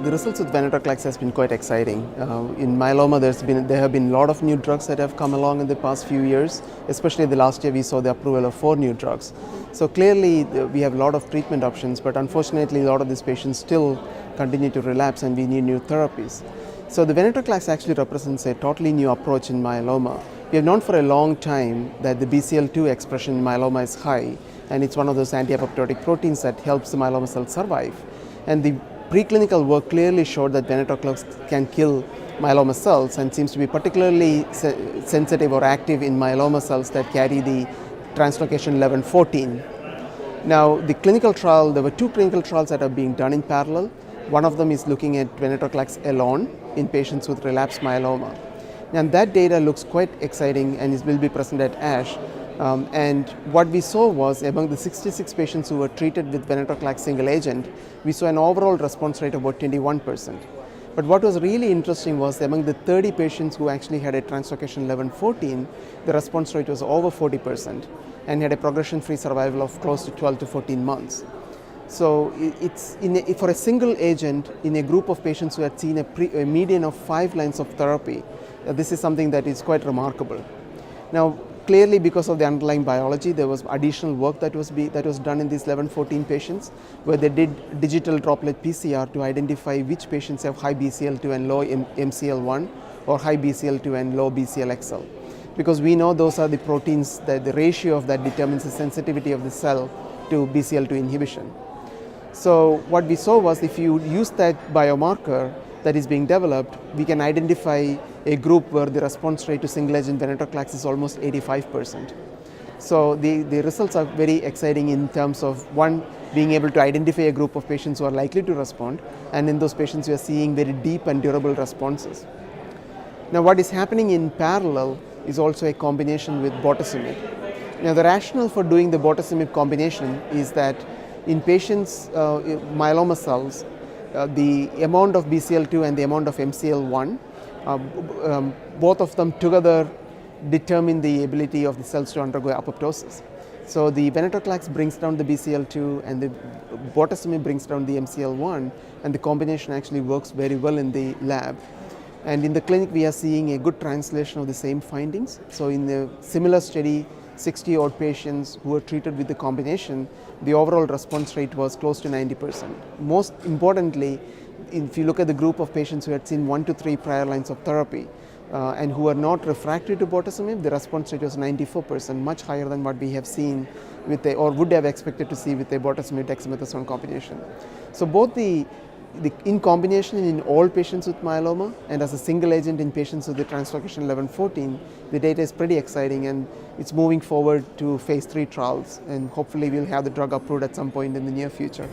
The results with Venetoclax has been quite exciting. In myeloma, there have been a lot of new drugs that have come along in the past few years. Especially the last year, we saw the approval of 4 new drugs. So clearly, we have a lot of treatment options, but unfortunately, a lot of these patients still continue to relapse, and we need new therapies. So the Venetoclax actually represents a totally new approach in myeloma. We have known for a long time that the BCL2 expression in myeloma is high, and it's one of those anti-apoptotic proteins that helps the myeloma cell survive. And the preclinical work clearly showed that Venetoclax can kill myeloma cells and seems to be particularly sensitive or active in myeloma cells that carry the translocation 1114. Now, the clinical trial, there were 2 clinical trials that are being done in parallel. One of them is looking at Venetoclax alone in patients with relapsed myeloma. And that data looks quite exciting and will be presented at ASH. And what we saw was among the 66 patients who were treated with Venetoclax single agent, we saw an overall response rate of about 21%. But what was really interesting was among the 30 patients who actually had a translocation 1114, the response rate was over 40% and had a progression-free survival of close to 12 to 14 months. So for a single agent in a group of patients who had seen a median of 5 lines of therapy, this is something that is quite remarkable. Now, clearly, because of the underlying biology, there was additional work that was done in these 1114 patients, where they did digital droplet PCR to identify which patients have high BCL2 and low MCL1 or high BCL2 and low BCLXL. Because we know those are the proteins that the ratio of that determines the sensitivity of the cell to BCL2 inhibition. So what we saw was if you use that biomarker that is being developed, we can identify a group where the response rate to single agent Venetoclax is almost 85%. So the results are very exciting in terms of, one, being able to identify a group of patients who are likely to respond, and in those patients we are seeing very deep and durable responses. Now, what is happening in parallel is also a combination with bortezomib. Now, the rationale for doing the bortezomib combination is that in patients' myeloma cells, the amount of BCL2 and the amount of MCL1, both of them together determine the ability of the cells to undergo apoptosis. So the Venetoclax brings down the BCL2 and the bortezomib brings down the MCL1, and the combination actually works very well in the lab. And in the clinic, we are seeing a good translation of the same findings. So in the similar study, 60-odd patients who were treated with the combination, the overall response rate was close to 90%. Most importantly, if you look at the group of patients who had seen 1 to 3 prior lines of therapy and who are not refractory to bortezomib, the response rate was 94%, much higher than what we have seen with or would have expected to see with the bortezomib dexamethasone combination. So both in combination in all patients with myeloma and as a single agent in patients with the translocation 1114, the data is pretty exciting, and it's moving forward to phase 3 trials, and hopefully we'll have the drug approved at some point in the near future.